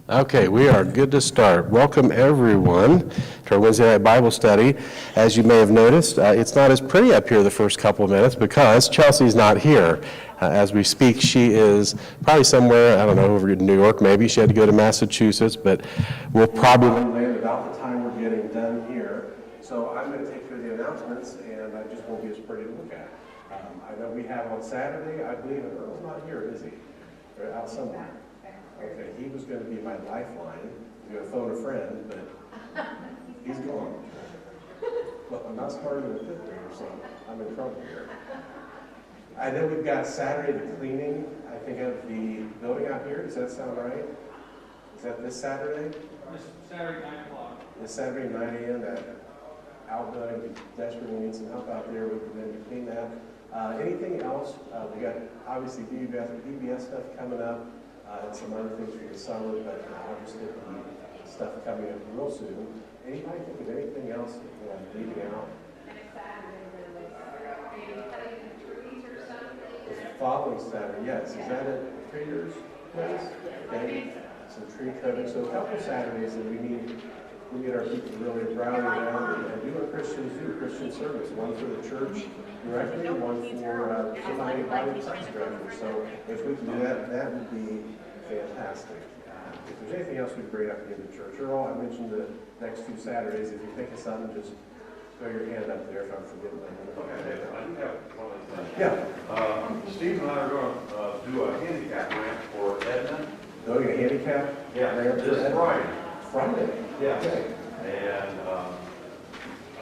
Okay, we are good to start. Welcome everyone to our Wednesday night Bible study. As you may have noticed, it's not as pretty up here the first couple of minutes because Chelsea's not here. As we speak, she is probably somewhere, I don't know, over in New York maybe. She had to go to Massachusetts, but we'll probably land about the time we're getting done here. So I'm going to take care of the announcements, and I just won't be as pretty to look at. I know we have on Saturday, I believe, Earl's not here, is he? Or out somewhere. Okay, he was going to be my lifeline. I'm going to phone a friend, but he's gone. Well, I'm not smarter than a fifth grader, so I'm in trouble here. I know we've got Saturday the cleaning, I think, of the building out here. Does that sound right? Is that this Saturday? This Saturday, 9 o'clock. This Saturday, 9 a.m. That outbuilding, we desperately need some help out there. We can then clean that. Anything else? We got, obviously, VBS stuff coming up. And some other things for the summer, but obviously the stuff coming up real soon. Anybody think of anything else that I'm leaving out? The following Saturday, yes. Is that at Traders Place? Okay. Some tree cutting. So a couple Saturdays that we get our people to really rally around and do what Christians do, Christian service. One for the church directly, one for somebody body press directly. So if we can do that, that would be fantastic. If there's anything else we'd bring up in the church, or I mentioned the next two Saturdays, if you think of something, just throw your hand up there if I'm forgetting anything. Okay, I do have one other thing. Yeah. Steve and I are going to do a handicap ramp for Edmund. Doing a handicap? Yeah, ramp for this Edmund? Friday. Friday? Yeah. Okay.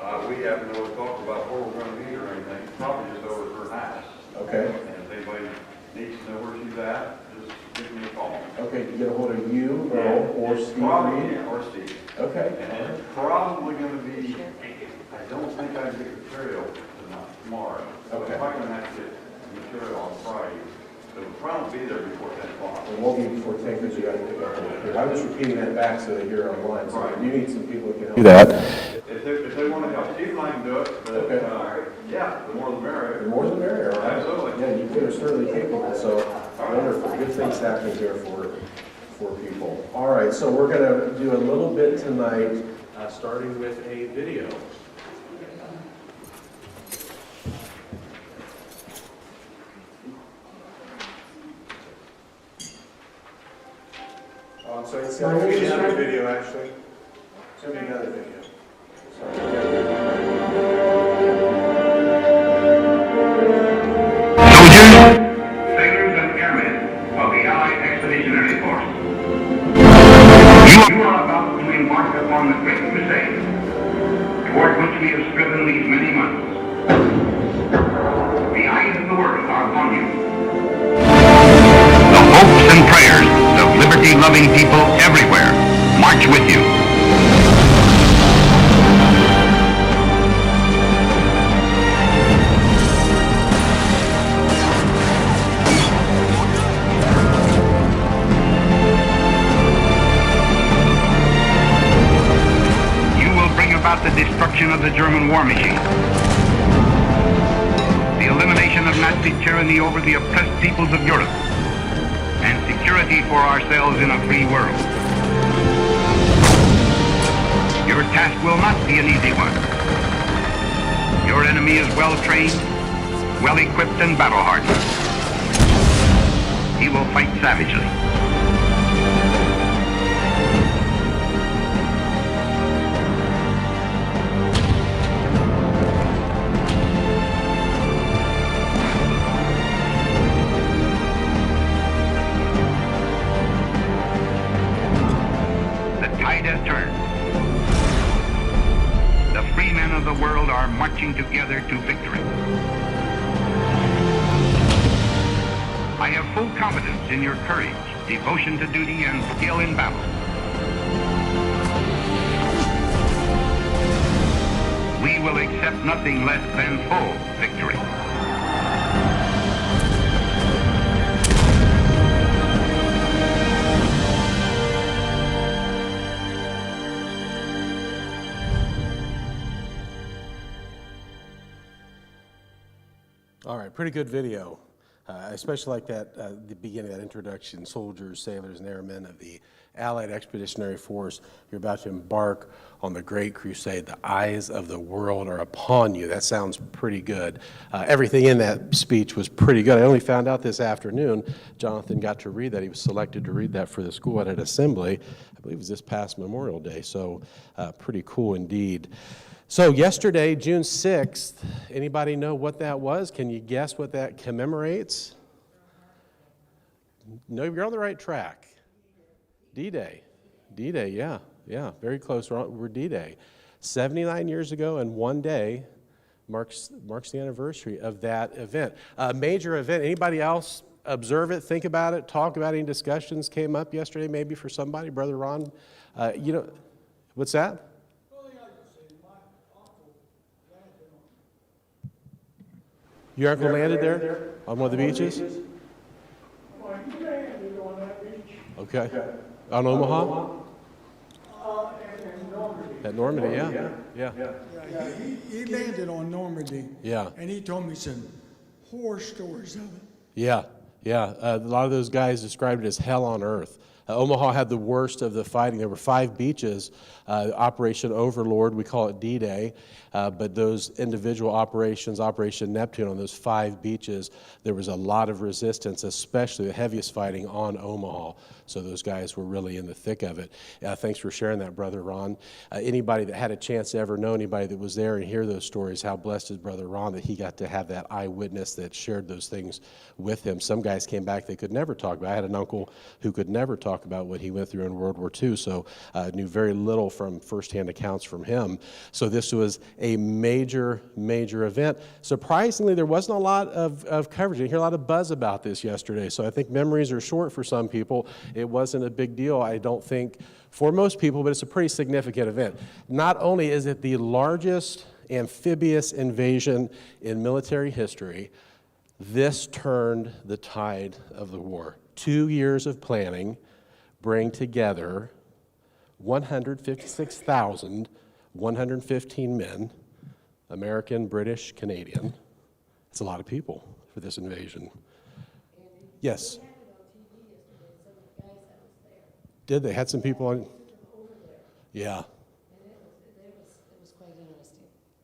And we haven't really talked about where we're going to meet or anything. Probably just over at her house. Okay. And if anybody needs to know where she's at, just give me a call. Okay, you get a hold of you, Earl, or Steve Probably, Reed? yeah, or Steve. Okay. And it's probably going to be, I don't think I can get material tomorrow. So Okay. I'm probably going to have to get material on Friday. So we'll probably be there before 10 o'clock. It won't be before 10 because you got to pick up the here. I'm just repeating that back so they hear online. So Right. you need some people who can help do that. If they want to help, Steve and I can do it, but, Okay. yeah, the more the The merrier. more the merrier, all right? Absolutely. Yeah, you are certainly capable, so wonderful. Good things happening here for people. All right, so we're going to do a little bit tonight, starting with a video. Oh, I'm sorry, it's going to be another video, actually. It's going to be another video. Sorry. Sailors and airmen of the Allied Expeditionary Force. You are about to embark upon the great crusade toward which we have striven these many months. The eyes of the world are upon you. The hopes and prayers of liberty-loving people everywhere march with you. About the destruction of the German war machine, the elimination of Nazi tyranny over the oppressed peoples of Europe, and security for ourselves in a free world. Your task will not be an easy one. Your enemy is well trained, well equipped, and battle hardened. He will fight savagely. The world are marching together to victory. I have full confidence in your courage, devotion to duty, and skill in battle. We will accept nothing less than full victory. All right, pretty good video. I especially like that, the beginning of that introduction, soldiers, sailors, and airmen of the Allied Expeditionary Force. You're about to embark on the Great Crusade. The eyes of the world are upon you. That sounds pretty good. Everything in that speech was pretty good. I only found out this afternoon. Jonathan got to read that. He was selected to read that for the school at an assembly. I believe it was this past Memorial Day, so pretty cool indeed. So yesterday, June 6th, anybody know what that was? Can you guess what that commemorates? No, you're on the right track. D-Day. D-Day, yeah, very close. We're D-Day. 79 years ago and one day marks the anniversary of that event. A major event. Anybody else observe it, think about it, talk about it? Any discussions came up yesterday maybe for somebody? Brother Ron, what's that? Your uncle landed there on one of the beaches? Well, he landed on that beach. Okay. On Omaha? In Normandy. At Normandy, yeah. Yeah, he landed on Normandy. Yeah. And he told me some horror stories of it. Yeah. A lot of those guys described it as hell on earth. Omaha had the worst of the fighting. There were 5 beaches. Operation Overlord, we call it D-Day, but those individual operations, Operation Neptune, on those 5 beaches, there was a lot of resistance, especially the heaviest fighting on Omaha. So those guys were really in the thick of it. Thanks for sharing that, Brother Ron. Anybody that had a chance to ever know anybody that was there and hear those stories, how blessed is Brother Ron that he got to have that eyewitness that shared those things with him. Some guys came back they could never talk about. I had an uncle who could never talk about what he went through in World War II, so knew very little from firsthand accounts from him. So this was a major event. Surprisingly, there wasn't a lot of coverage. I didn't hear a lot of buzz about this yesterday, so I think memories are short for some people. It wasn't a big deal, I don't think, for most people, but it's a pretty significant event. Not only is it the largest amphibious invasion in military history, this turned the tide of the war. 2 years of planning bring together 156,115 men, American, British, Canadian. That's a lot of people for this invasion. Yes? Did they? Had some people on? Yeah.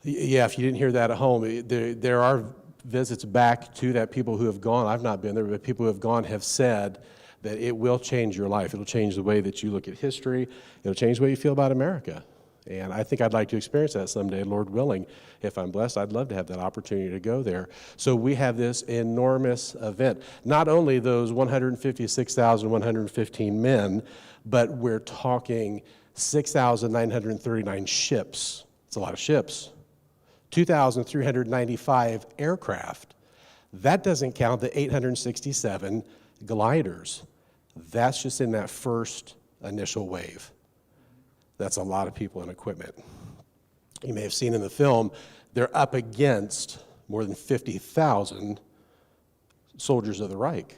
Yeah, if you didn't hear that at home, there are visits back to that. People who have gone, I've not been there, but people who have gone have said that it will change your life. It'll change the way that you look at history. It'll change the way you feel about America. And I think I'd like to experience that someday, Lord willing. If I'm blessed, I'd love to have that opportunity to go there. So we have this enormous event. Not only those 156,115 men, but we're talking 6,939 ships. It's a lot of ships. 2,395 aircraft. That doesn't count the 867 gliders. That's just in that first initial wave. That's a lot of people and equipment. You may have seen in the film, they're up against more than 50,000 soldiers of the Reich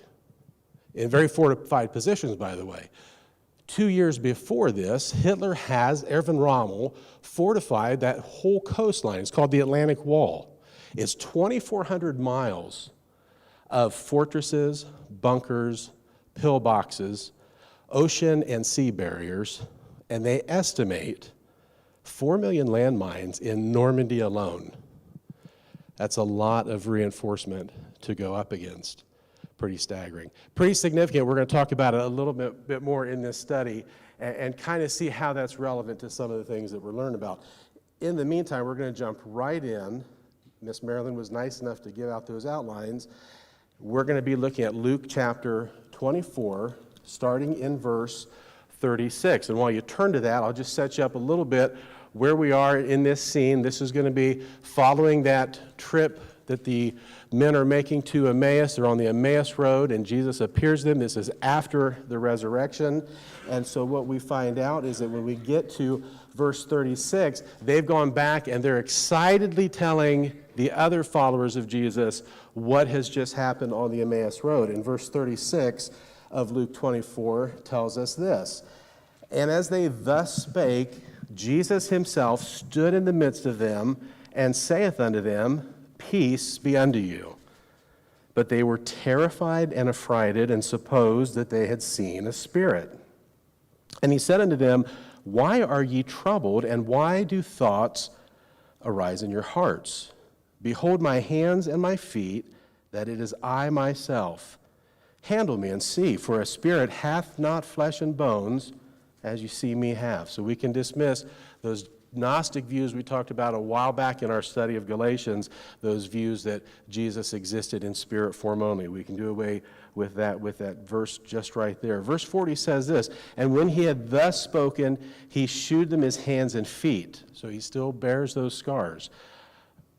in very fortified positions, by the way. 2 years before this, Hitler has, Erwin Rommel, fortified that whole coastline. It's called the Atlantic Wall. It's 2,400 miles of fortresses, bunkers, pillboxes, ocean and sea barriers, and they estimate 4 million landmines in Normandy alone. That's a lot of reinforcement to go up against. Pretty staggering. Pretty significant. We're going to talk about it a little bit more in this study and kind of see how that's relevant to some of the things that we're learning about. In the meantime, we're going to jump right in. Miss Marilyn was nice enough to give out those outlines. We're going to be looking at Luke chapter 24, starting in verse 36. And while you turn to that, I'll just set you up a little bit where we are in this scene. This is going to be following that trip that the men are making to Emmaus. They're on the Emmaus Road, and Jesus appears to them. This is after the resurrection. And so what we find out is that when we get to verse 36, they've gone back and they're excitedly telling the other followers of Jesus what has just happened on the Emmaus Road. And verse 36 of Luke 24 tells us this: "And as they thus spake, Jesus himself stood in the midst of them, and saith unto them, Peace be unto you. But they were terrified and affrighted and supposed that they had seen a spirit. And he said unto them, Why are ye troubled, and why do thoughts arise in your hearts? Behold my hands and my feet, that it is I myself. Handle me and see, for a spirit hath not flesh and bones, as you see me have. So we can dismiss those Gnostic views we talked about a while back in our study of Galatians, those views that Jesus existed in spirit form only. We can do away with that verse just right there. Verse 40 says this, And when he had thus spoken, he shewed them his hands and feet. So he still bears those scars.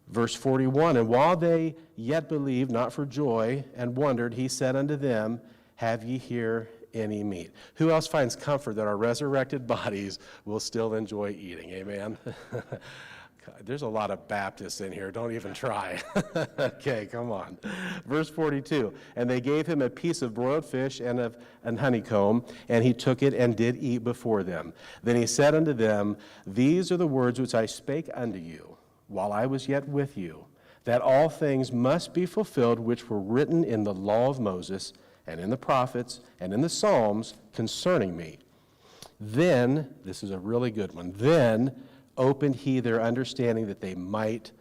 Verse 41, And while they yet believed, not for joy, and wondered, he said unto them, Have ye here any meat? Who else finds comfort that our resurrected bodies will still enjoy eating? Amen? There's a lot of Baptists in here. Don't even try. Okay, come on. Verse 42, And they gave him a piece of broiled fish and honeycomb, and he took it and did eat before them. Then he said unto them, These are the words which I spake unto you, while I was yet with you, that all things must be fulfilled which were written in the law of Moses, and in the prophets, and in the Psalms concerning me. Then, this is a really good one, then opened he their understanding that they might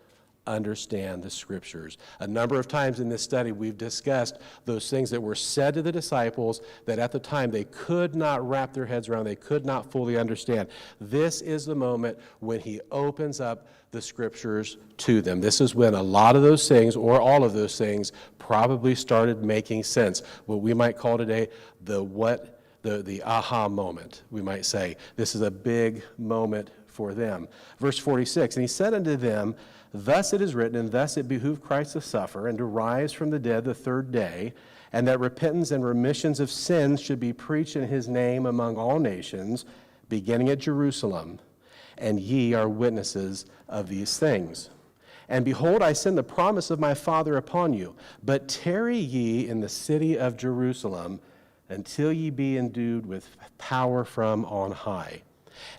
understand the Scriptures. A number of times in this study we've discussed those things that were said to the disciples that at the time they could not wrap their heads around, they could not fully understand. This is the moment when he opens up the Scriptures to them. This is when a lot of those things, or all of those things, probably started making sense. What we might call today the aha moment, we might say. This is a big moment for them. Verse 46, And he said unto them, Thus it is written, and thus it behooved Christ to suffer, and to rise from the dead the third day, and that repentance and remissions of sins should be preached in his name among all nations, beginning at Jerusalem. And ye are witnesses of these things. And behold, I send the promise of my Father upon you, but tarry ye in the city of Jerusalem until ye be endued with power from on high.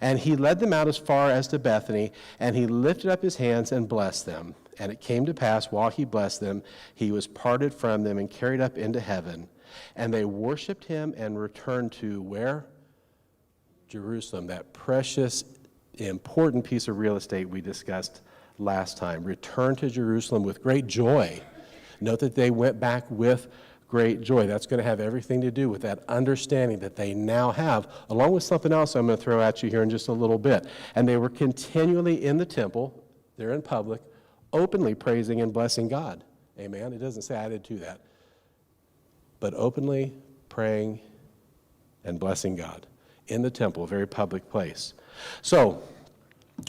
And he led them out as far as to Bethany, and he lifted up his hands and blessed them. And it came to pass, while he blessed them, he was parted from them and carried up into heaven. And they worshiped him and returned to where? Jerusalem, that precious, important piece of real estate we discussed last time. Returned to Jerusalem with great joy. Note that they went back with great joy. That's going to have everything to do with that understanding that they now have, along with something else I'm going to throw at you here in just a little bit. And they were continually in the temple, they're in public, openly praising and blessing God. Amen. It doesn't say added to that. But openly praying and blessing God in the temple, a very public place. So,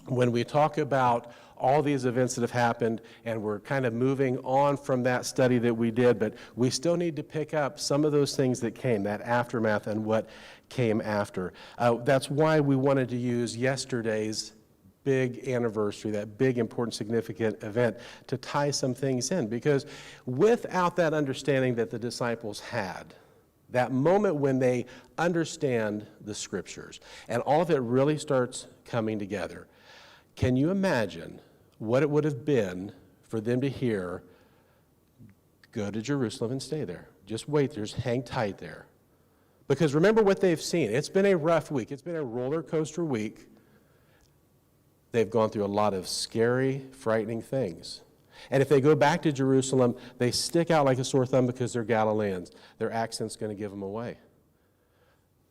when we talk about all these events that have happened, and we're kind of moving on from that study that we did, but we still need to pick up some of those things that came, that aftermath and what came after. That's why we wanted to use yesterday's big anniversary, that big, important, significant event, to tie some things in, because without that understanding that the disciples had, that moment when they understand the Scriptures, and all of it really starts coming together, can you imagine what it would have been for them to hear, go to Jerusalem and stay there? Just wait there, just hang tight there. Because remember what they've seen. It's been a rough week. It's been a roller coaster week. They've gone through a lot of scary, frightening things. And if they go back to Jerusalem, they stick out like a sore thumb because they're Galileans. Their accent's going to give them away.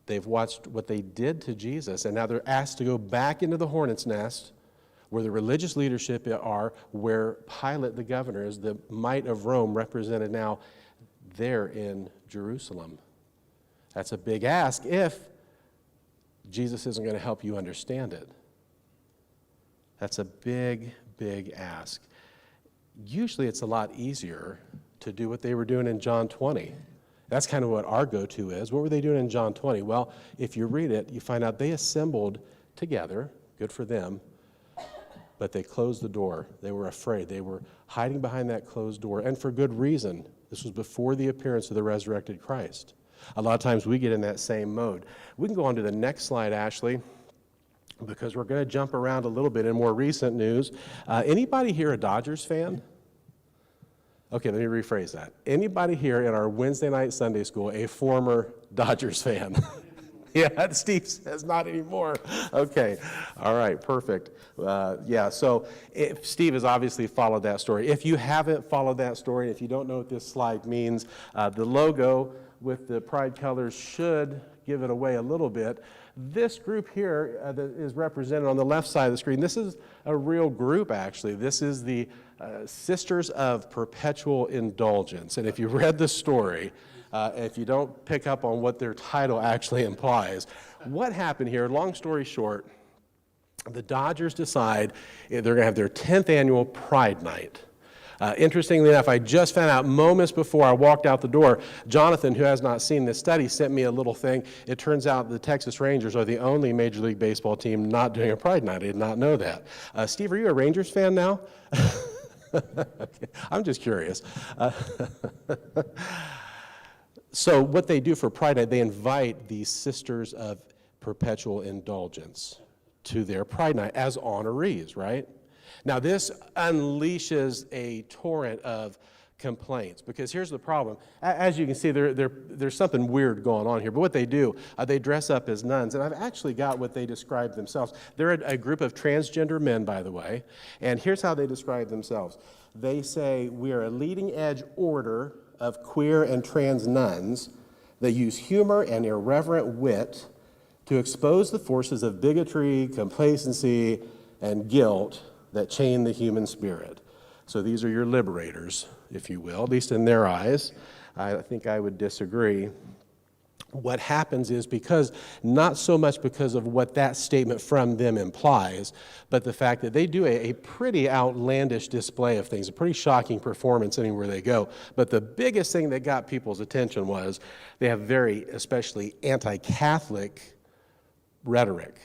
They've watched what they did to Jesus, and now they're asked to go back into the hornet's nest where the religious leadership are, where Pilate, the governor, is the might of Rome represented now there in Jerusalem. That's a big ask if Jesus isn't going to help you understand it. That's a big, big ask. Usually it's a lot easier to do what they were doing in John 20. That's kind of what our go-to is. What were they doing in John 20? Well, if you read it, you find out they assembled together, good for them, but they closed the door. They were afraid. They were hiding behind that closed door, and for good reason. This was before the appearance of the resurrected Christ. A lot of times we get in that same mode. We can go on to the next slide, Ashley, because we're going to jump around a little bit in more recent news. Anybody here a Dodgers fan? Okay, let me rephrase that. Anybody here in our Wednesday night Sunday school a former Dodgers fan? Yeah, Steve says not anymore. Okay, all right, perfect. Yeah, so Steve has obviously followed that story. If you haven't followed that story, if you don't know what this slide means, the logo with the pride colors should give it away a little bit. This group here that is represented on the left side of the screen, this is a real group actually. This is the Sisters of Perpetual Indulgence. And if you read the story, if you don't pick up on what their title actually implies, what happened here, long story short, the Dodgers decide they're going to have their 10th annual Pride Night. Interestingly enough, I just found out moments before I walked out the door, Jonathan, who has not seen this study, sent me a little thing. It turns out the Texas Rangers are the only Major League Baseball team not doing a Pride Night. I did not know that. Steve, are you a Rangers fan now? Okay. I'm just curious. So what they do for Pride Night, they invite these Sisters of Perpetual Indulgence to their Pride Night as honorees, right? Now this unleashes a torrent of complaints, because here's the problem. As you can see, there's something weird going on here, but what they do, they dress up as nuns, and I've actually got what they describe themselves. They're a group of transgender men, by the way, and here's how they describe themselves. They say, we are a leading edge order of queer and trans nuns that use humor and irreverent wit to expose the forces of bigotry, complacency, and guilt that chain the human spirit. So these are your liberators, if you will, at least in their eyes. I think I would disagree. What happens is not so much because of what that statement from them implies, but the fact that they do a pretty outlandish display of things, a pretty shocking performance anywhere they go. But the biggest thing that got people's attention was they have very, especially anti-Catholic rhetoric.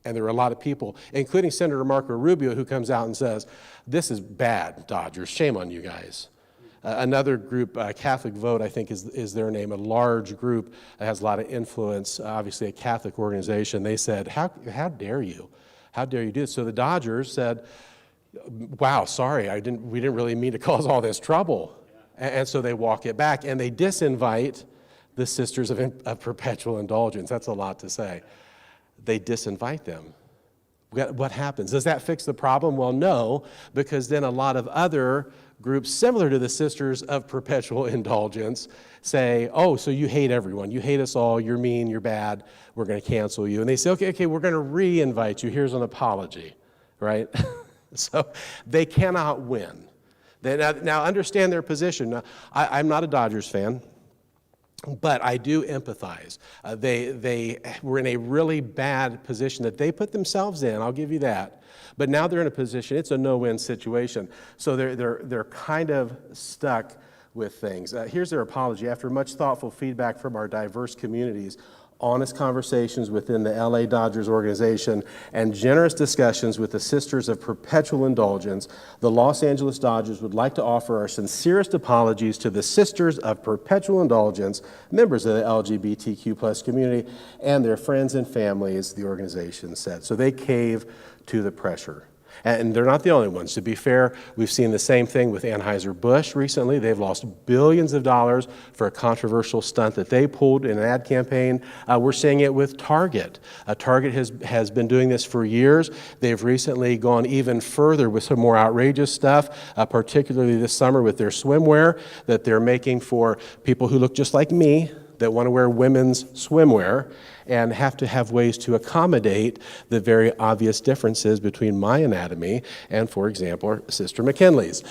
And there are a lot of people, including Senator Marco Rubio, who comes out and says, this is bad, Dodgers, shame on you guys. Another group, Catholic Vote, I think is their name, a large group that has a lot of influence, obviously a Catholic organization. They said, how dare you? How dare you do this? So the Dodgers said, wow, sorry, we didn't really mean to cause all this trouble. And so they walk it back, and they disinvite the Sisters of Perpetual Indulgence. That's a lot to say. They disinvite them. What happens? Does that fix the problem? Well, no, because then a lot of other groups similar to the Sisters of Perpetual Indulgence say, oh, so you hate everyone. You hate us all. You're mean. You're bad. We're going to cancel you. And they say, okay, we're going to re-invite you. Here's an apology, right? So they cannot win. Now understand their position. Now, I'm not a Dodgers fan, but I do empathize. They were in a really bad position that they put themselves in, I'll give you that. But now they're in a position, it's a no-win situation. So they're kind of stuck with things. Here's their apology. After much thoughtful feedback from our diverse communities, honest conversations within the LA Dodgers organization, and generous discussions with the Sisters of Perpetual Indulgence, the Los Angeles Dodgers would like to offer our sincerest apologies to the Sisters of Perpetual Indulgence, members of the LGBTQ+ community, and their friends and families, the organization said. So they cave to the pressure. And they're not the only ones. To be fair, we've seen the same thing with Anheuser-Busch recently. They've lost billions of dollars for a controversial stunt that they pulled in an ad campaign. We're seeing it with Target. Target has been doing this for years. They've recently gone even further with some more outrageous stuff, particularly this summer with their swimwear that they're making for people who look just like me, that want to wear women's swimwear and have to have ways to accommodate the very obvious differences between my anatomy and, for example, Sister McKinley's.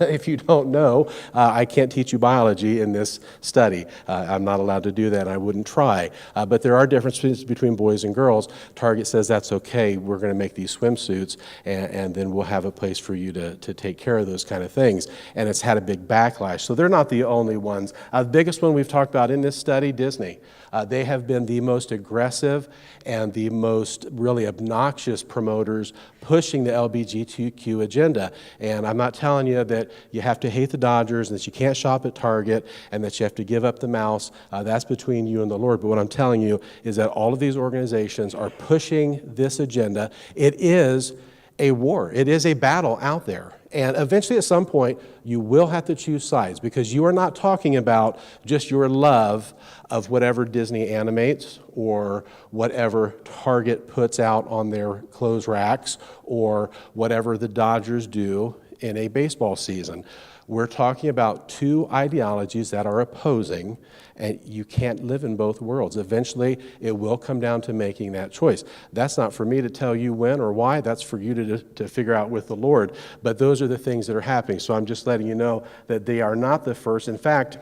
If you don't know, I can't teach you biology in this study. I'm not allowed to do that, and I wouldn't try. But there are differences between boys and girls. Target says that's okay. We're going to make these swimsuits, and then we'll have a place for you to take care of those kind of things. And it's had a big backlash. So they're not the only ones. The biggest one we've talked about in this study, Disney. They have been the most aggressive and the most really obnoxious promoters pushing the LGBTQ agenda. And I'm not telling you that you have to hate the Dodgers and that you can't shop at Target and that you have to give up the mouse. That's between you and the Lord. But what I'm telling you is that all of these organizations are pushing this agenda. It is a war. It is a battle out there. And eventually, at some point, you will have to choose sides because you are not talking about just your love of whatever Disney animates or whatever Target puts out on their clothes racks or whatever the Dodgers do in a baseball season. We're talking about two ideologies that are opposing, and you can't live in both worlds. Eventually, it will come down to making that choice. That's not for me to tell you when or why. That's for you to figure out with the Lord. But those are the things that are happening. So I'm just letting you know that they are not the first. In fact,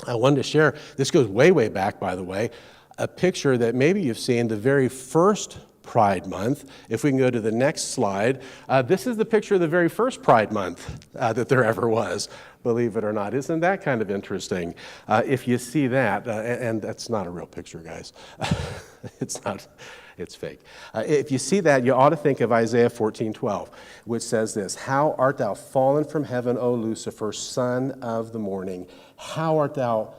I wanted to share, this goes way, way back, by the way, a picture that maybe you've seen the very first Pride Month. If we can go to the next slide, this is the picture of the very first Pride Month that there ever was, believe it or not. Isn't that kind of interesting? If you see that, and that's not a real picture, guys. It's not, it's fake. If you see that, you ought to think of Isaiah 14:12, which says this, "How art thou fallen from heaven, O Lucifer, son of the morning? How art thou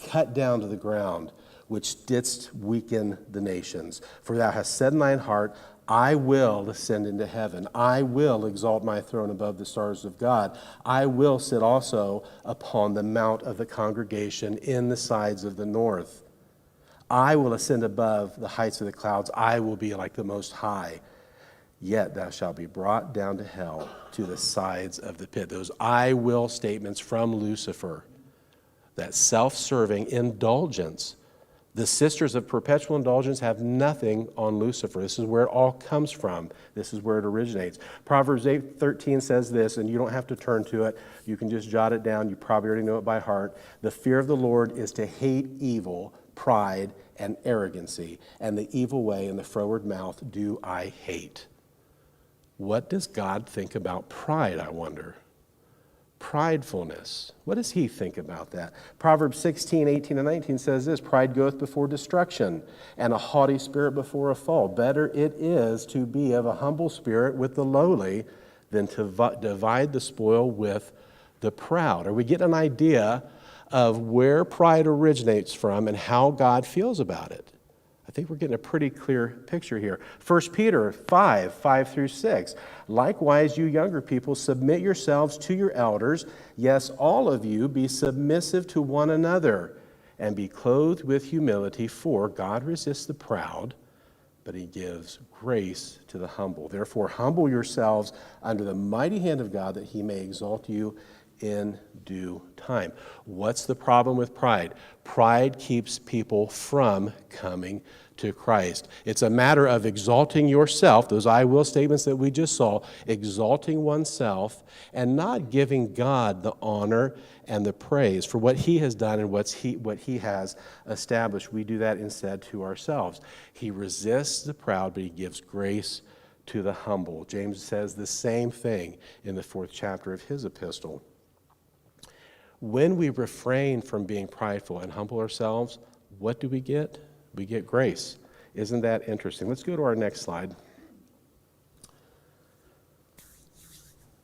cut down to the ground, which didst weaken the nations? For thou hast said in thine heart, I will ascend into heaven. I will exalt my throne above the stars of God. I will sit also upon the mount of the congregation in the sides of the north. I will ascend above the heights of the clouds. I will be like the Most High. Yet thou shalt be brought down to hell, to the sides of the pit." Those I will statements from Lucifer, that self-serving indulgence. The Sisters of Perpetual Indulgence have nothing on Lucifer. This is where it all comes from. This is where it originates. Proverbs 8:13 says this, and you don't have to turn to it. You can just jot it down. You probably already know it by heart. "The fear of the Lord is to hate evil, pride, and arrogancy, and the evil way and the froward mouth do I hate." What does God think about pride, I wonder? Pridefulness. What does he think about that? Proverbs 16:18 and 19 says this, "Pride goeth before destruction, and a haughty spirit before a fall. Better it is to be of a humble spirit with the lowly than to divide the spoil with the proud." Are we getting an idea of where pride originates from and how God feels about it? I think we're getting a pretty clear picture here. 1 Peter 5 through 6. "Likewise, you younger people, submit yourselves to your elders. Yes, all of you, be submissive to one another, and be clothed with humility, for God resists the proud, but he gives grace to the humble. Therefore, humble yourselves under the mighty hand of God, that he may exalt you in due time." What's the problem with pride? Pride keeps people from coming to Christ. It's a matter of exalting yourself, those I will statements that we just saw, exalting oneself and not giving God the honor and the praise for what he has done and what he has established. We do that instead to ourselves. He resists the proud, but he gives grace to the humble. James says the same thing in the 4th chapter of his epistle. When we refrain from being prideful and humble ourselves, what do we get? We get grace. Isn't that interesting? Let's go to our next slide.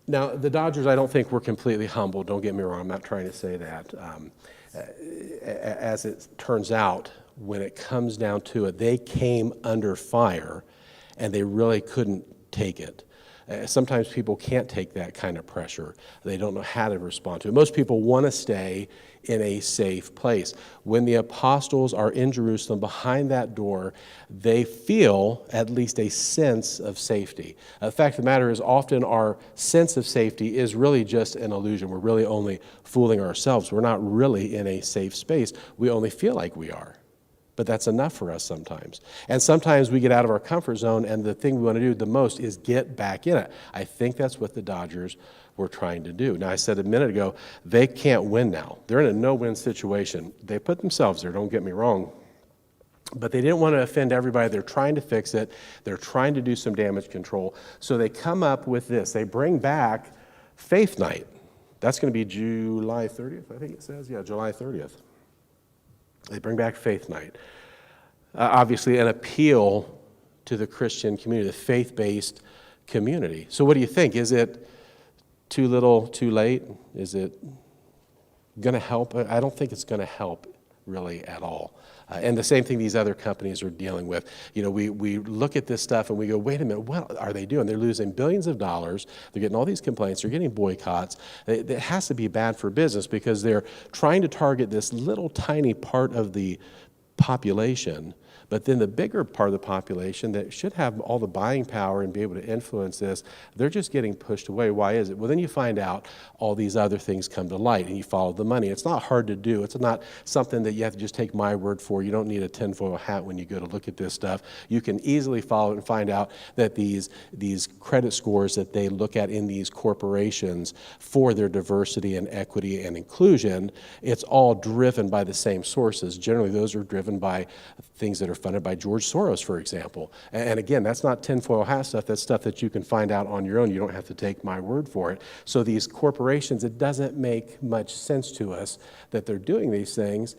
Now, the Dodgers, I don't think were completely humble. Don't get me wrong. I'm not trying to say that. As it turns out, when it comes down to it, they came under fire, and they really couldn't take it. Sometimes people can't take that kind of pressure. They don't know how to respond to it. Most people want to stay in a safe place. When the apostles are in Jerusalem behind that door, they feel at least a sense of safety. The fact of the matter is, often our sense of safety is really just an illusion. We're really only fooling ourselves. We're not really in a safe space. We only feel like we are. But that's enough for us sometimes. And sometimes we get out of our comfort zone, and the thing we want to do the most is get back in it. I think that's what the Dodgers were trying to do. Now, I said a minute ago, they can't win now. They're in a no-win situation. They put themselves there, don't get me wrong. But they didn't want to offend everybody. They're trying to fix it. They're trying to do some damage control. So they come up with this. They bring back Faith Night. That's going to be July 30th, I think it says. Yeah, July 30th. They bring back Faith Night. Obviously, an appeal to the Christian community, the faith-based community. So what do you think? Is it too little, too late? Is it going to help? I don't think it's going to help really at all. And the same thing these other companies are dealing with. We look at this stuff and we go, wait a minute, what are they doing? They're losing billions of dollars. They're getting all these complaints. They're getting boycotts. It has to be bad for business because they're trying to target this little tiny part of the population. But then the bigger part of the population that should have all the buying power and be able to influence this, they're just getting pushed away. Why is it? Well, then you find out all these other things come to light and you follow the money. It's not hard to do. It's not something that you have to just take my word for. You don't need a tinfoil hat when you go to look at this stuff. You can easily follow it and find out that these credit scores that they look at in these corporations for their diversity and equity and inclusion, it's all driven by the same sources. Generally, those are driven by things that are funded by George Soros, for example. And again, that's not tinfoil hat stuff. That's stuff that you can find out on your own. You don't have to take my word for it. So these corporations, it doesn't make much sense to us that they're doing these things.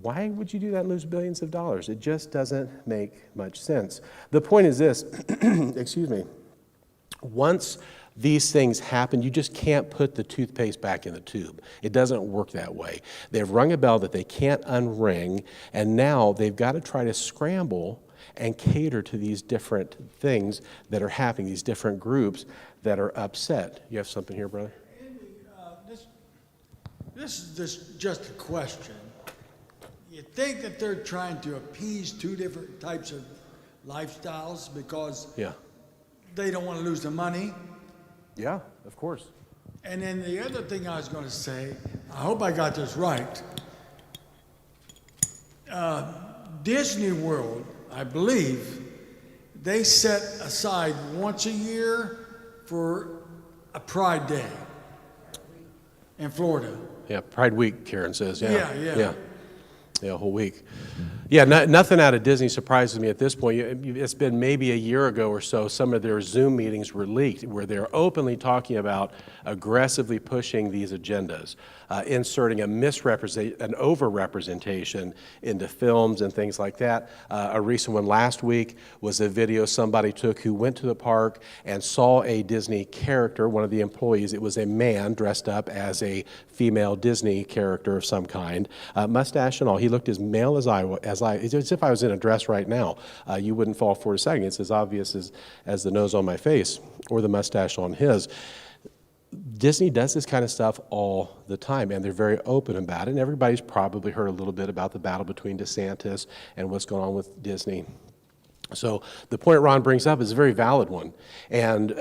Why would you do that and lose billions of dollars? It just doesn't make much sense. The point is this, excuse me, once these things happen, you just can't put the toothpaste back in the tube. It doesn't work that way. They've rung a bell that they can't unring, and now they've got to try to scramble and cater to these different things that are happening, these different groups that are upset. You have something here, brother? Andy, this is just a question. You think that they're trying to appease two different types of lifestyles because they don't want to lose the money? Yeah, of course. And then the other thing I was going to say, I hope I got this right. Disney World, I believe, they set aside once a year for a Pride Day in Florida. Yeah, Pride Week, Karen says. Yeah. Yeah, a whole week. Yeah, nothing out of Disney surprises me at this point. It's been maybe a year ago or so, some of their Zoom meetings were leaked where they're openly talking about aggressively pushing these agendas, inserting an overrepresentation into films and things like that. A recent one last week was a video somebody took who went to the park and saw a Disney character, one of the employees. It was a man dressed up as a female Disney character of some kind, mustache and all. He looked as male as as if I was in a dress right now. You wouldn't fall for it a second. It's as obvious as the nose on my face or the mustache on his. Disney does this kind of stuff all the time, and they're very open about it. And everybody's probably heard a little bit about the battle between DeSantis and what's going on with Disney. So the point Ron brings up is a very valid one. And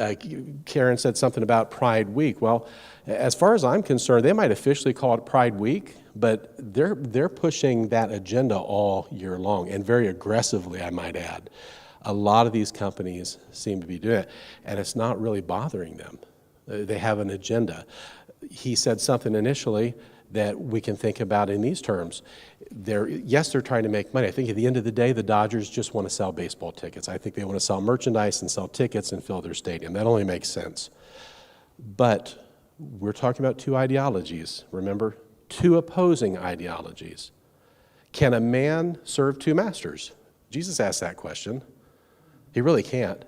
Karen said something about Pride Week. Well, as far as I'm concerned, they might officially call it Pride Week, but they're pushing that agenda all year long, and very aggressively, I might add. A lot of these companies seem to be doing it, and it's not really bothering them. They have an agenda. He said something initially that we can think about in these terms. They're trying to make money. I think at the end of the day, the Dodgers just want to sell baseball tickets. I think they want to sell merchandise and sell tickets and fill their stadium. That only makes sense. But we're talking about two ideologies, remember? Two opposing ideologies. Can a man serve two masters? Jesus asked that question. He really can't.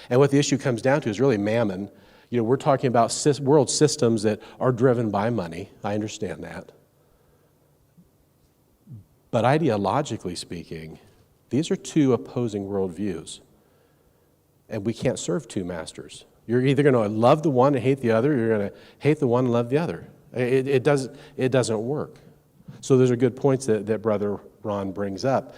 And what the issue comes down to is really mammon. We're talking about world systems that are driven by money. I understand that. But ideologically speaking, these are two opposing worldviews. And we can't serve two masters. You're either going to love the one and hate the other, or you're going to hate the one and love the other. It doesn't work. So those are good points that Brother Ron brings up.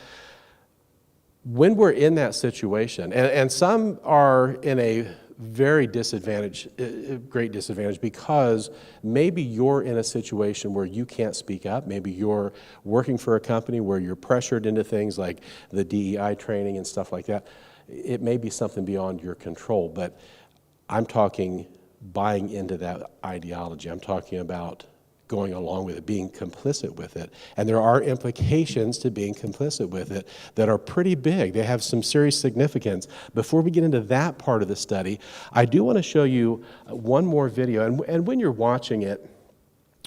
When we're in that situation, and some are in a very great disadvantage, because maybe you're in a situation where you can't speak up. Maybe you're working for a company where you're pressured into things like the DEI training and stuff like that. It may be something beyond your control, but I'm talking buying into that ideology. I'm talking about going along with it, being complicit with it. And there are implications to being complicit with it that are pretty big. They have some serious significance. Before we get into that part of the study, I do want to show you one more video. And when you're watching it,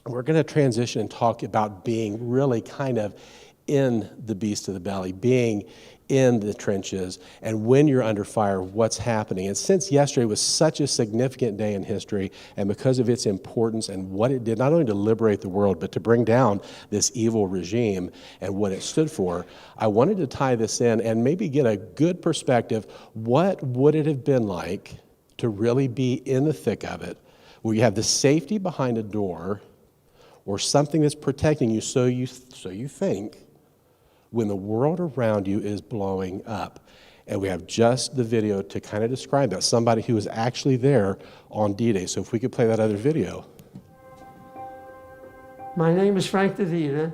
we're going to transition and talk about being really kind of in the beast of the belly, being in the trenches, and when you're under fire, what's happening. And since yesterday was such a significant day in history, and because of its importance and what it did, not only to liberate the world, but to bring down this evil regime and what it stood for, I wanted to tie this in and maybe get a good perspective. What would it have been like to really be in the thick of it, where you have the safety behind a door or something that's protecting you, so you think, when the world around you is blowing up? And we have just the video to kind of describe that, somebody who was actually there on D-Day. So if we could play that other video. My name is Frank DeVita.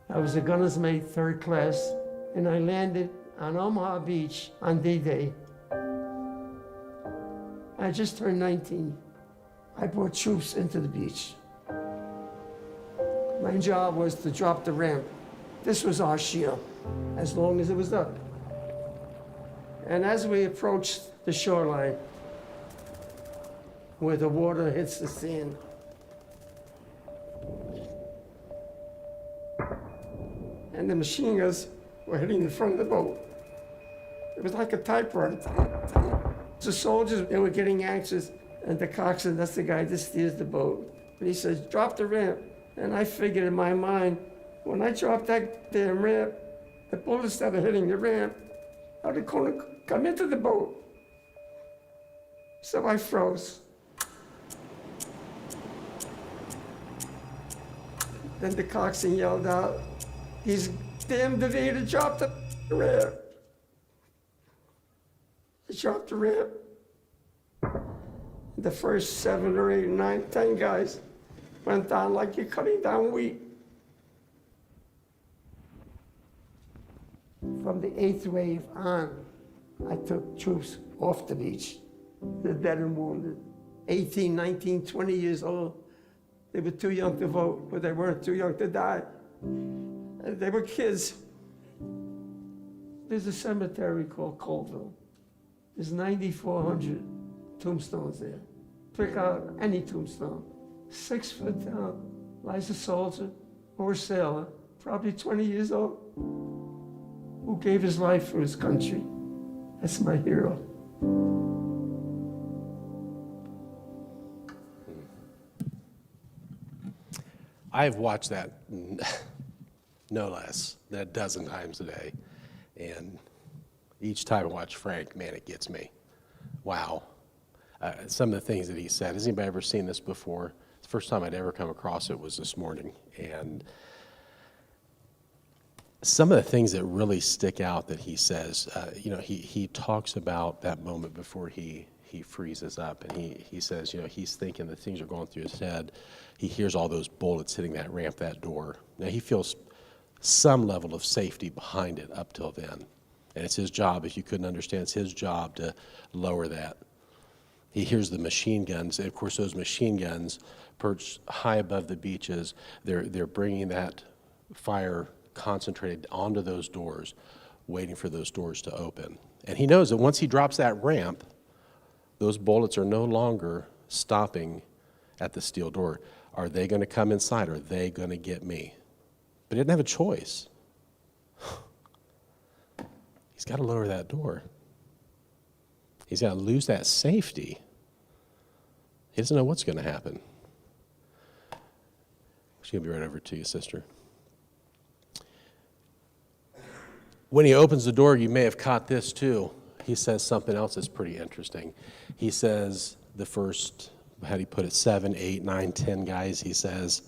I was a gunner's mate, 3rd class, and I landed on Omaha Beach on D-Day. I just turned 19. I brought troops into the beach. My job was to drop the ramp. This was our shield, as long as it was up. And as we approached the shoreline, where the water hits the sand, and the machine guns were hitting the front of the boat. It was like a typewriter. The soldiers, they were getting anxious, and the coxswain, that's the guy that steers the boat. And he says, drop the ramp. And I figured in my mind, when I drop that damn ramp, the bullets that are hitting the ramp are going to come into the boat. So I froze. Then the coxswain yelled out, he's damn DeVita, drop the ramp. I dropped the ramp. The first 7 or 8, 9, 10 guys went down like you're cutting down wheat. From the 8th wave on, I took troops off the beach, the dead and wounded, 18, 19, 20 years old. They were too young to vote, but they weren't too young to die. And they were kids. There's a cemetery called Colville. There's 9,400 tombstones there. Pick out any tombstone. 6 foot down lies a soldier or a sailor, probably 20 years old, who gave his life for his country. That's my hero. I've watched that no less than a dozen times a day. And each time I watch Frank, man, it gets me. Wow. Some of the things that he said. Has anybody ever seen this before? The first time I'd ever come across it was this morning. And some of the things that really stick out that he says, he talks about that moment before he freezes up, and he says, he's thinking that things are going through his head. He hears all those bullets hitting that ramp, that door. Now he feels some level of safety behind it up till then. And it's his job, if you couldn't understand, it's his job to lower that. He hears the machine guns. And of course, those machine guns perched high above the beaches. They're bringing that fire concentrated onto those doors, waiting for those doors to open. And he knows that once he drops that ramp, those bullets are no longer stopping at the steel door. Are they going to come inside? Are they going to get me? But he didn't have a choice. He's got to lower that door. He's got to lose that safety. He doesn't know what's going to happen. She'll be right over to you, sister. When he opens the door, you may have caught this too. He says something else that's pretty interesting. He says the first, how do you put it, 7, 8, 9, 10 guys, he says,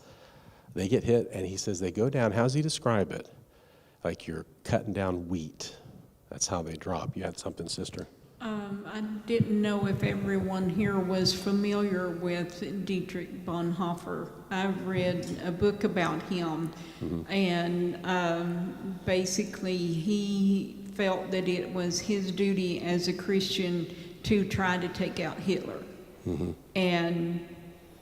they get hit, and he says they go down. How does he describe it? Like you're cutting down wheat. That's how they drop. You had something, sister? I didn't know if everyone here was familiar with Dietrich Bonhoeffer. I've read a book about him, and basically he felt that it was his duty as a Christian to try to take out Hitler. And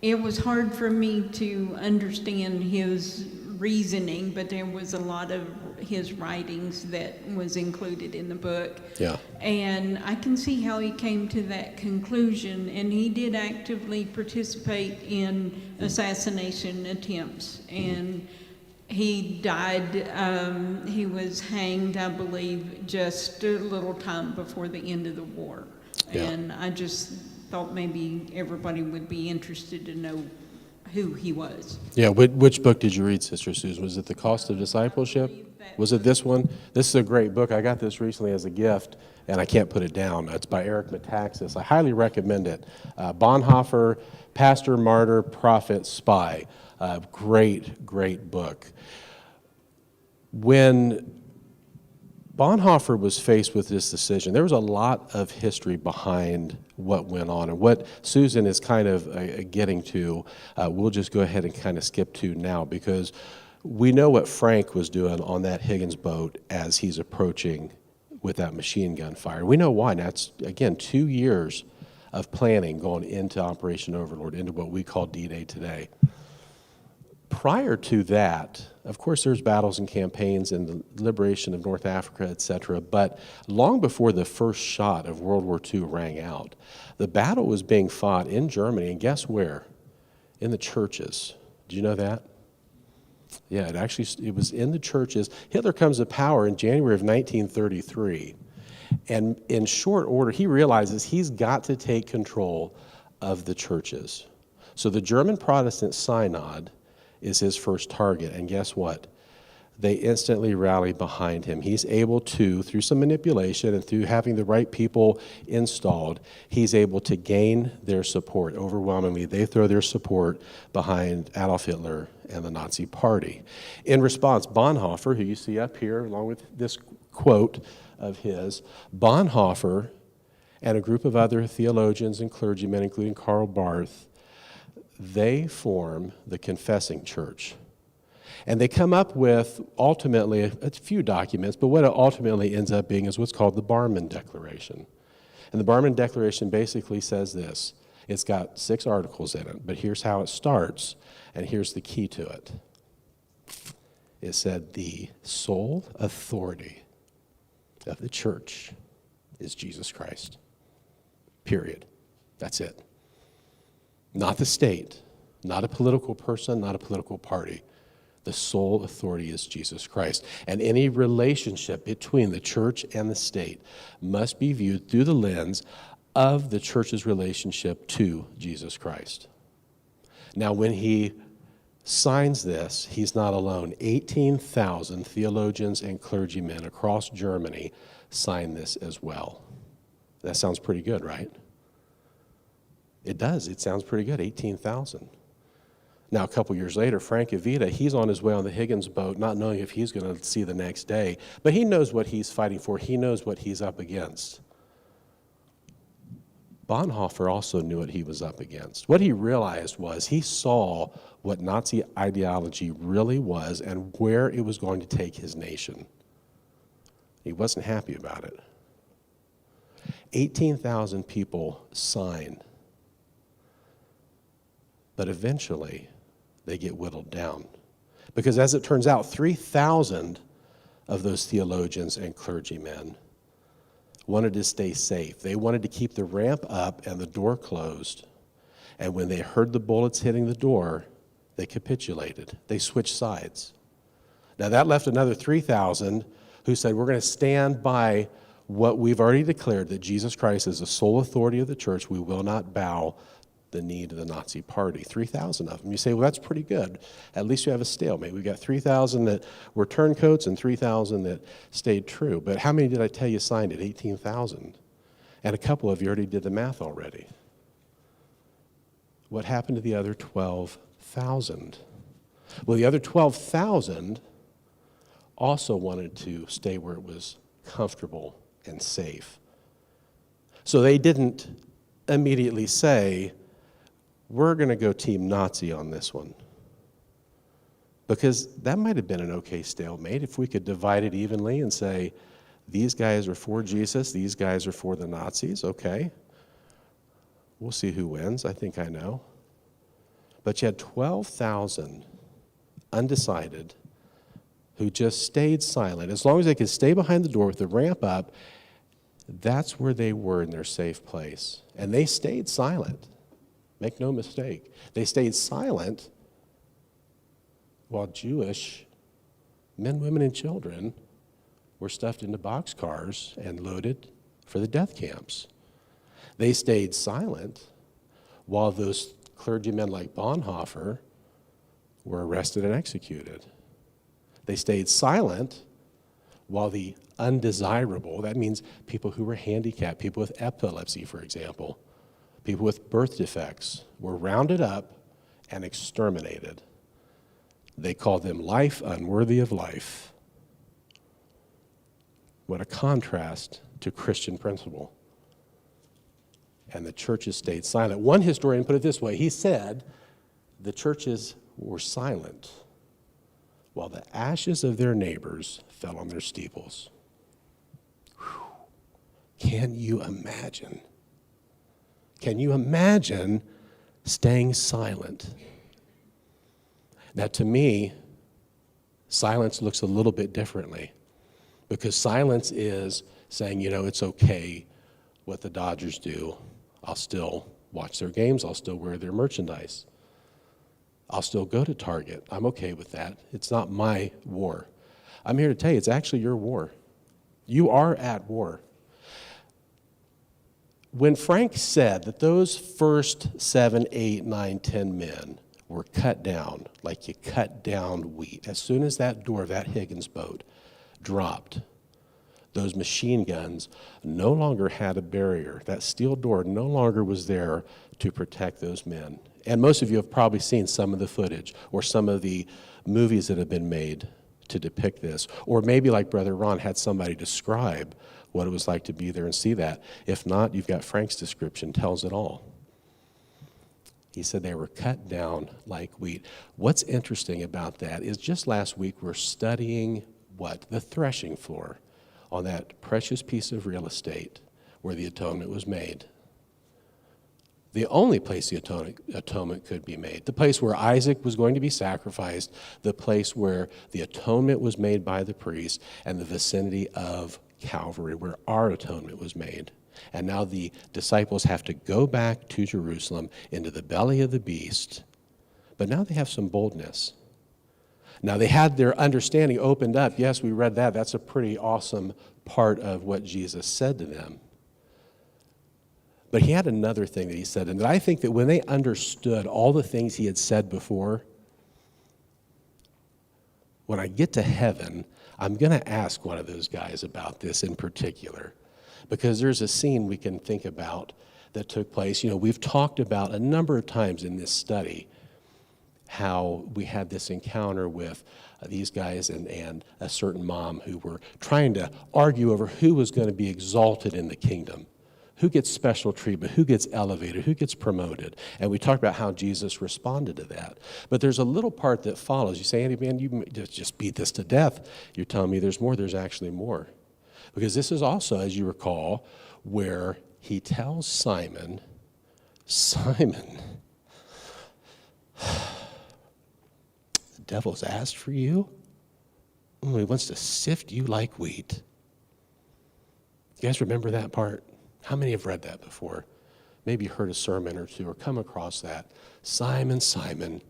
it was hard for me to understand his reasoning, but there was a lot of his writings that was included in the book. Yeah. And I can see how he came to that conclusion, and he did actively participate in assassination attempts. And He died, he was hanged, I believe, just a little time before the end of the war. Yeah. And I just thought maybe everybody would be interested to know who he was. Yeah, which book did you read, Sister Susan? Was it The Cost of Discipleship? Was it this one? This is a great book. I got this recently as a gift, and I can't put it down. It's by Eric Metaxas. I highly recommend it. Bonhoeffer, Pastor, Martyr, Prophet, Spy. Great, great book. When Bonhoeffer was faced with this decision, there was a lot of history behind what went on. And what Susan is kind of getting to, we'll just go ahead and kind of skip to now, because we know what Frank was doing on that Higgins boat as he's approaching with that machine gun fire. We know why. Now, it's, again, 2 years of planning going into Operation Overlord, into what we call D-Day today. Prior to that, of course, there's battles and campaigns and the liberation of North Africa, et cetera, but long before the first shot of World War II rang out, the battle was being fought in Germany, and guess where? In the churches. Did you know that? Yeah, it was in the churches. Hitler comes to power in January of 1933, and in short order, he realizes he's got to take control of the churches. So the German Protestant Synod is his first target, and guess what? They instantly rally behind him. He's able to, through some manipulation and through having the right people installed, he's able to gain their support. Overwhelmingly, they throw their support behind Adolf Hitler and the Nazi Party. In response, Bonhoeffer, who you see up here, along with this quote of his, Bonhoeffer and a group of other theologians and clergymen, including Karl Barth, they form the Confessing Church. And they come up with, ultimately, a few documents, but what it ultimately ends up being is what's called the Barmen Declaration. And the Barmen Declaration basically says this. It's got 6 articles in it, but here's how it starts, and here's the key to it. It said, the sole authority of the church is Jesus Christ. Period. That's it. Not the state, not a political person, not a political party. The sole authority is Jesus Christ. And any relationship between the church and the state must be viewed through the lens of the church's relationship to Jesus Christ. Now, when he signs this, he's not alone. 18,000 theologians and clergymen across Germany sign this as well. That sounds pretty good, right? It does. It sounds pretty good, 18,000. Now, a couple years later, Frank Evita, he's on his way on the Higgins boat, not knowing if he's going to see the next day. But he knows what he's fighting for. He knows what he's up against. Bonhoeffer also knew what he was up against. What he realized was he saw what Nazi ideology really was and where it was going to take his nation. He wasn't happy about it. 18,000 people sign. But eventually, they get whittled down. Because as it turns out, 3,000 of those theologians and clergymen wanted to stay safe. They wanted to keep the ramp up and the door closed. And when they heard the bullets hitting the door, they capitulated. They switched sides. Now that left another 3,000 who said, we're going to stand by what we've already declared, that Jesus Christ is the sole authority of the church. We will not bow the knee to the Nazi Party. 3,000 of them. You say, well, that's pretty good. At least you have a stalemate. We've got 3,000 that were turncoats and 3,000 that stayed true. But how many did I tell you signed it? 18,000. And a couple of you already did the math already. What happened to the other 12,000? Well, the other 12,000 also wanted to stay where it was comfortable and safe. So they didn't immediately say, we're going to go Team Nazi on this one. Because that might have been an okay stalemate if we could divide it evenly and say, these guys are for Jesus, these guys are for the Nazis, okay. We'll see who wins, I think I know. But you had 12,000 undecided who just stayed silent. As long as they could stay behind the door with the ramp up, that's where they were in their safe place. And they stayed silent. Make no mistake. They stayed silent while Jewish Men, women, and children were stuffed into boxcars and loaded for the death camps. They stayed silent while those clergymen like Bonhoeffer were arrested and executed. They stayed silent while the undesirable, that means people who were handicapped, people with epilepsy, for example, people with birth defects, were rounded up and exterminated. They called them life unworthy of life. What a contrast to Christian principle. And the churches stayed silent. One historian put it this way. He said, the churches were silent while the ashes of their neighbors fell on their steeples. Whew. Can you imagine? Can you imagine staying silent? Now, to me, silence looks a little bit differently, because silence is saying, you know, it's okay what the Dodgers do. I'll still watch their games. I'll still wear their merchandise. I'll still go to Target. I'm okay with that. It's not my war. I'm here to tell you, it's actually your war. You are at war. When Frank said that those first 7, 8, 9, 10 men were cut down like you cut down wheat, as soon as that door of that Higgins boat dropped, those machine guns no longer had a barrier. That steel door no longer was there to protect those men. And most of you have probably seen some of the footage or some of the movies that have been made to depict this. Or maybe, like Brother Ron, had somebody describe what it was like to be there and see that. If not, you've got Frank's description, tells it all. He said they were cut down like wheat. What's interesting about that is just last week we're studying what? The threshing floor on that precious piece of real estate where the atonement was made. The only place the atonement could be made, the place where Isaac was going to be sacrificed, the place where the atonement was made by the priest, and the vicinity of Calvary where our atonement was made. And now the disciples have to go back to Jerusalem into the belly of the beast, but now they have some boldness. Now they had their understanding opened up. Yes, we read that. That's a pretty awesome part of what Jesus said to them. But he had another thing that he said, and that I think that when they understood all the things he had said before, when I get to heaven, I'm going to ask one of those guys about this in particular, because there's a scene we can think about that took place. You know, we've talked about a number of times in this study how we had this encounter with these guys and a certain mom who were trying to argue over who was going to be exalted in the kingdom. Who gets special treatment? Who gets elevated? Who gets promoted? And we talked about how Jesus responded to that. But there's a little part that follows. You say, Andy, man, you just beat this to death. You're telling me there's more. There's actually more. Because this is also, as you recall, where he tells Simon, Simon, the devil's asked for you. He wants to sift you like wheat. You guys remember that part? How many have read that before? Maybe heard a sermon or two or come across that. Simon, Simon,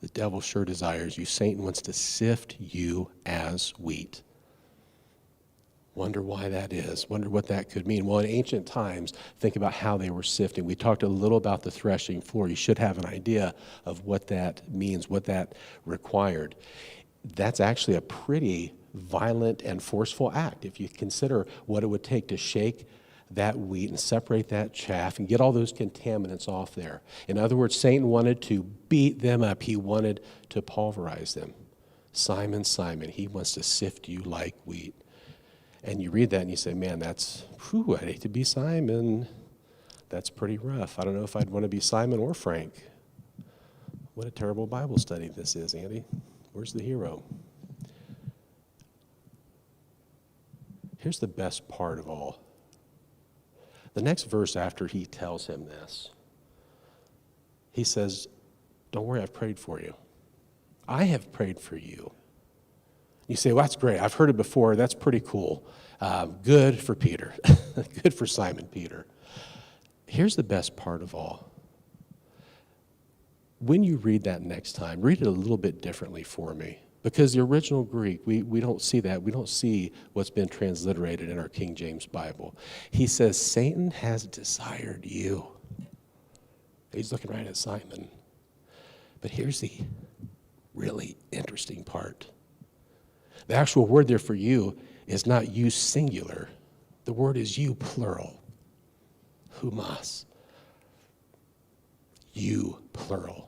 the devil sure desires you. Satan wants to sift you as wheat. Wonder why that is. Wonder what that could mean. Well, in ancient times, think about how they were sifting. We talked a little about the threshing floor. You should have an idea of what that means, what that required. That's actually a pretty violent and forceful act if you consider what it would take to shake that wheat and separate that chaff and get all those contaminants off there. In other words, Satan wanted to beat them up. He wanted to pulverize them. Simon, Simon, he wants to sift you like wheat. And you read that and you say, man, that's, whew, I'd hate to be Simon. That's pretty rough. I don't know if I'd want to be Simon or Frank. What a terrible Bible study this is, Andy. Where's the hero? Here's the best part of all. The next verse after he tells him this, he says, don't worry, I've prayed for you. I have prayed for you. You say, well, that's great. I've heard it before. That's pretty cool. Good for Peter. Good for Simon Peter. Here's the best part of all. When you read that next time, read it a little bit differently for me. Because the original Greek, we don't see that. We don't see what's been transliterated in our King James Bible. He says, Satan has desired you. He's looking right at Simon. But here's the really interesting part. The actual word there for you is not you singular. The word is you plural. Humas. You plural.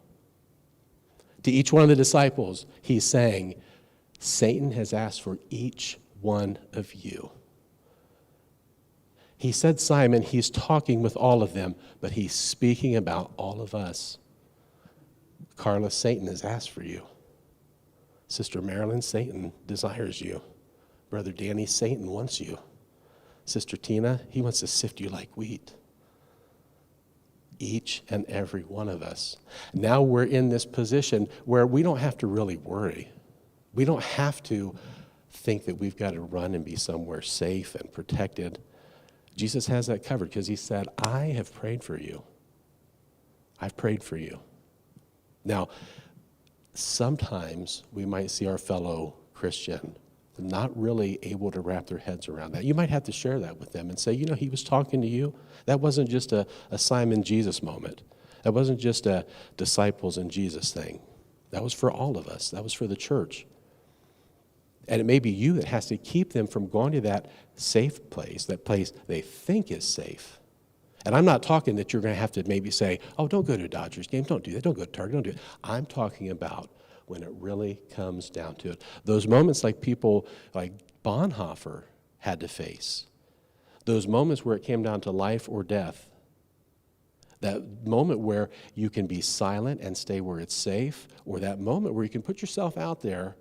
To each one of the disciples, he's saying, Satan has asked for each one of you. He said, Simon, he's talking with all of them, but he's speaking about all of us. Carla, Satan has asked for you. Sister Marilyn, Satan desires you. Brother Danny, Satan wants you. Sister Tina, he wants to sift you like wheat. Each and every one of us. Now we're in this position where we don't have to really worry. We don't have to think that we've got to run and be somewhere safe and protected. Jesus has that covered because he said, I have prayed for you. I've prayed for you. Now, sometimes we might see our fellow Christian not really able to wrap their heads around that. You might have to share that with them and say, you know, he was talking to you. That wasn't just a Simon Jesus moment. That wasn't just a disciples and Jesus thing. That was for all of us. That was for the church. And it may be you that has to keep them from going to that safe place, that place they think is safe. And I'm not talking that you're going to have to maybe say, oh, don't go to a Dodgers game. Don't do that. Don't go to Target. Don't do it. I'm talking about when it really comes down to it. Those moments like people like Bonhoeffer had to face. Those moments where it came down to life or death. That moment where you can be silent and stay where it's safe, or that moment where you can put yourself out there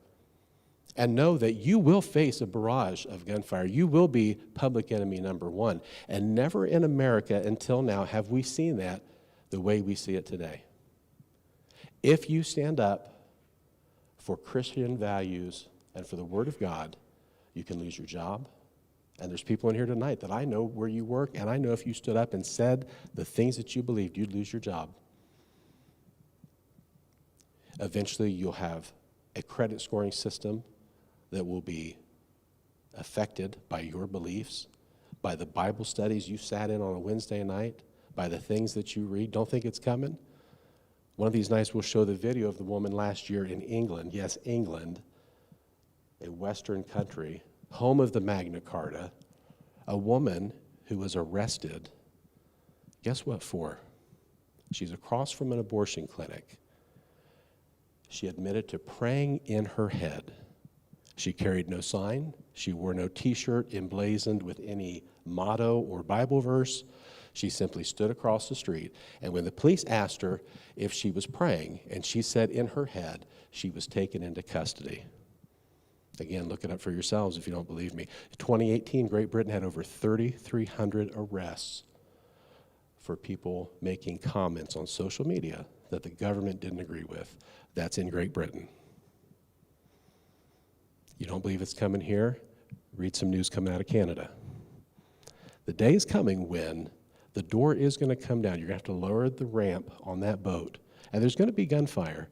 and know that you will face a barrage of gunfire. You will be public enemy number one. And never in America until now have we seen that the way we see it today. If you stand up for Christian values and for the Word of God, you can lose your job. And there's people in here tonight that I know where you work, and I know if you stood up and said the things that you believed, you'd lose your job. Eventually, you'll have a credit scoring system that will be affected by your beliefs, by the Bible studies you sat in on a Wednesday night, by the things that you read. Don't think it's coming. One of these nights we'll show the video of the woman last year in England. Yes, England, a Western country, home of the Magna Carta, a woman who was arrested. Guess what for? She's across from an abortion clinic. She admitted to praying in her head. She carried no sign. She wore no T-shirt emblazoned with any motto or Bible verse. She simply stood across the street, and when the police asked her if she was praying, and she said in her head, she was taken into custody. Again, look it up for yourselves if you don't believe me. In 2018, Great Britain had over 3,300 arrests for people making comments on social media that the government didn't agree with. That's in Great Britain. You don't believe it's coming here? Read some news coming out of Canada. The day is coming when the door is going to come down. You're going to have to lower the ramp on that boat, and there's going to be gunfire.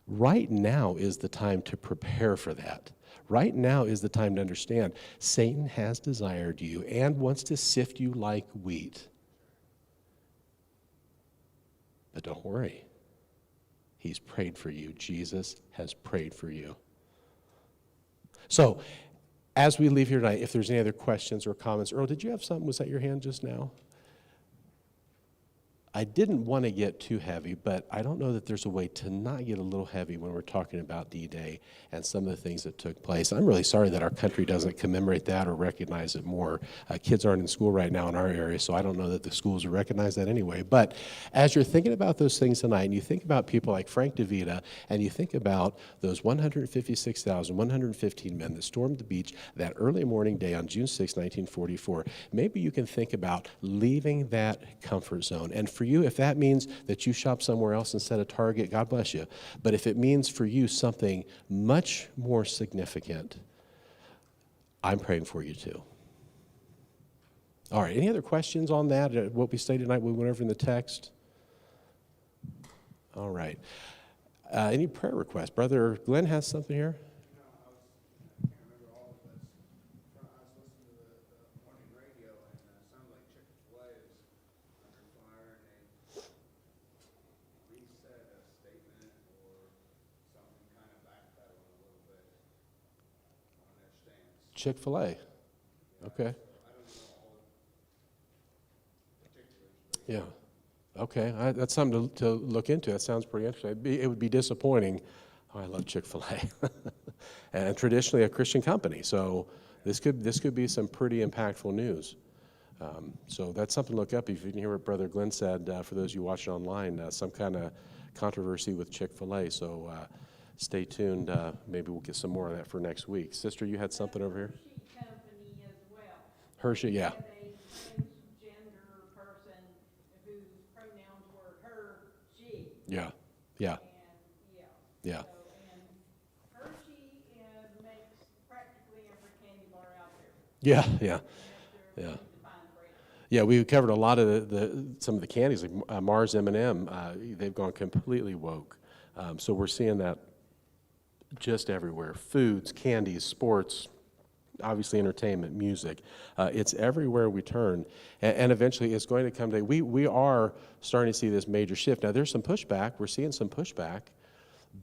Right now is the time to prepare for that. Right now is the time to understand Satan has desired you and wants to sift you like wheat. But don't worry. He's prayed for you. Jesus has prayed for you. So, as we leave here tonight, if there's any other questions or comments, Earl, did you have something? Was that your hand just now? I didn't want to get too heavy, but I don't know that there's a way to not get a little heavy when we're talking about D-Day and some of the things that took place. I'm really sorry that our country doesn't commemorate that or recognize it more. Kids aren't in school right now in our area, so I don't know that the schools will recognize that anyway. But as you're thinking about those things tonight, and you think about people like Frank DeVita, and you think about those 156,115 men that stormed the beach that early morning day on June 6, 1944, maybe you can think about leaving that comfort zone. And for you, if that means that you shop somewhere else instead of Target, God bless you. But if it means for you something much more significant, I'm praying for you too. All right, any other questions on that? What we studied tonight, we went over in the text? All right. Any prayer requests? Brother Glenn has something here. Chick-fil-A. Okay. Yeah. Okay. That's something to look into. That sounds pretty interesting. It would be disappointing. Oh, I love Chick-fil-A. And traditionally a Christian company. So this could be some pretty impactful news. So that's something to look up. If you can hear what Brother Glenn said, for those of you watching online, some kind of controversy with Chick-fil-A. So stay tuned. Maybe we'll get some more of that for next week. Sister, you had something over here? Hershey Company as well. Hershey, yeah. Had a transgender person whose pronouns were her, she. Yeah, yeah, And, yeah. So, and Hershey makes practically every candy bar out there. Yeah, yeah, They're yeah. really defined brand. Yeah, we covered a lot of some of the candies, like Mars M&M. They've gone completely woke. So we're seeing that just everywhere. Foods, candies, sports, obviously entertainment, music. It's everywhere we turn. And eventually it's going to come to, we are starting to see this major shift. Now there's some pushback. We're seeing some pushback.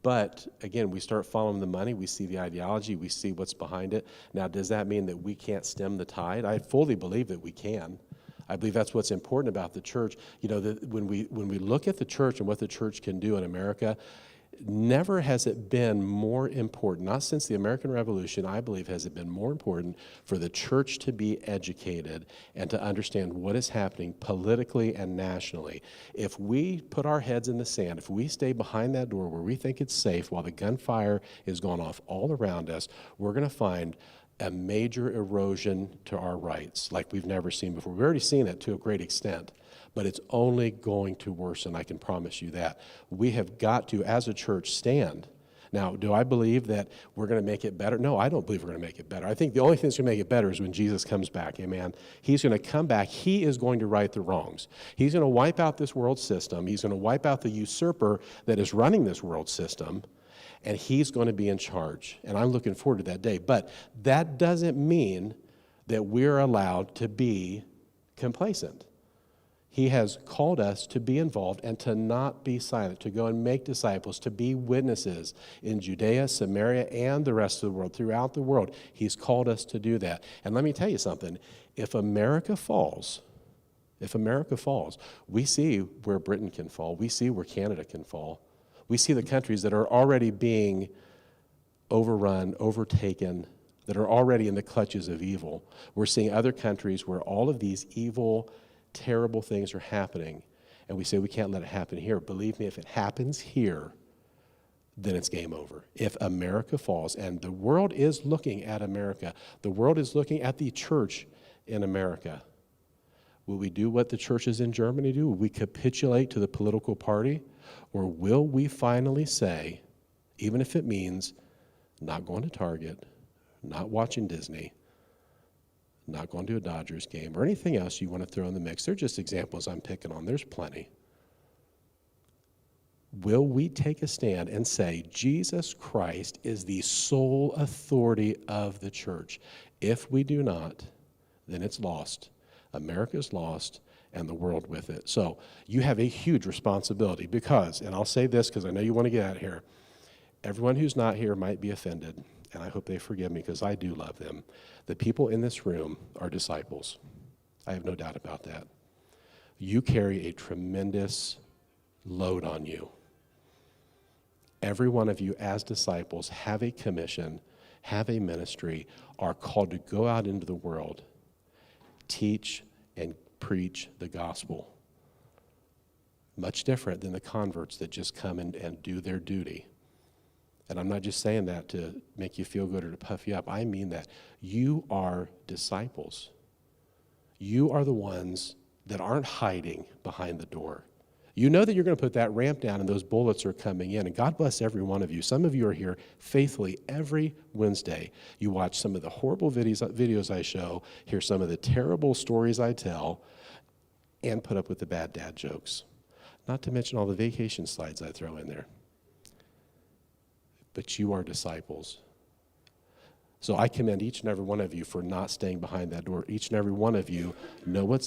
But again, we start following the money. We see the ideology. We see what's behind it. Now, does that mean that we can't stem the tide? I fully believe that we can. I believe that's what's important about the church. You know, when we look at the church and what the church can do in America, never has it been more important, not since the American Revolution, I believe, has it been more important for the church to be educated and to understand what is happening politically and nationally. If we put our heads in the sand, if we stay behind that door where we think it's safe while the gunfire is going off all around us, we're going to find a major erosion to our rights like we've never seen before. We've already seen it to a great extent, but it's only going to worsen, I can promise you that. We have got to, as a church, stand. Now, do I believe that we're going to make it better? No, I don't believe we're going to make it better. I think the only thing that's going to make it better is when Jesus comes back, amen? He's going to come back. He is going to right the wrongs. He's going to wipe out this world system. He's going to wipe out the usurper that is running this world system, and he's going to be in charge. And I'm looking forward to that day. But that doesn't mean that we're allowed to be complacent. He has called us to be involved and to not be silent, to go and make disciples, to be witnesses in Judea, Samaria, and the rest of the world, throughout the world. He's called us to do that. And let me tell you something. If America falls, we see where Britain can fall. We see where Canada can fall. We see the countries that are already being overrun, overtaken, that are already in the clutches of evil. We're seeing other countries where all of these evil, terrible things are happening, and we say we can't let it happen here. Believe me, if it happens here, then it's game over. If America falls, and the world is looking at America, the world is looking at the church in America. Will we do what the churches in Germany do? Will we capitulate to the political party? Or will we finally say, even if it means not going to Target, not watching Disney, not going to a Dodgers game, or anything else you want to throw in the mix? They're just examples I'm picking on. There's plenty. Will we take a stand and say Jesus Christ is the sole authority of the church? If we do not, then it's lost. America's lost, and the world with it. So you have a huge responsibility because, and I'll say this because I know you want to get out of here, everyone who's not here might be offended, and I hope they forgive me because I do love them. The people in this room are disciples. I have no doubt about that. You carry a tremendous load on you. Every one of you as disciples have a commission, have a ministry, are called to go out into the world, teach and preach the gospel. Much different than the converts that just come and do their duty. And I'm not just saying that to make you feel good or to puff you up. I mean that. You are disciples. You are the ones that aren't hiding behind the door. You know that you're going to put that ramp down and those bullets are coming in. And God bless every one of you. Some of you are here faithfully every Wednesday. You watch some of the horrible videos I show, hear some of the terrible stories I tell, and put up with the bad dad jokes. Not to mention all the vacation slides I throw in there. But you are disciples. So I commend each and every one of you for not staying behind that door. Each and every one of you know what's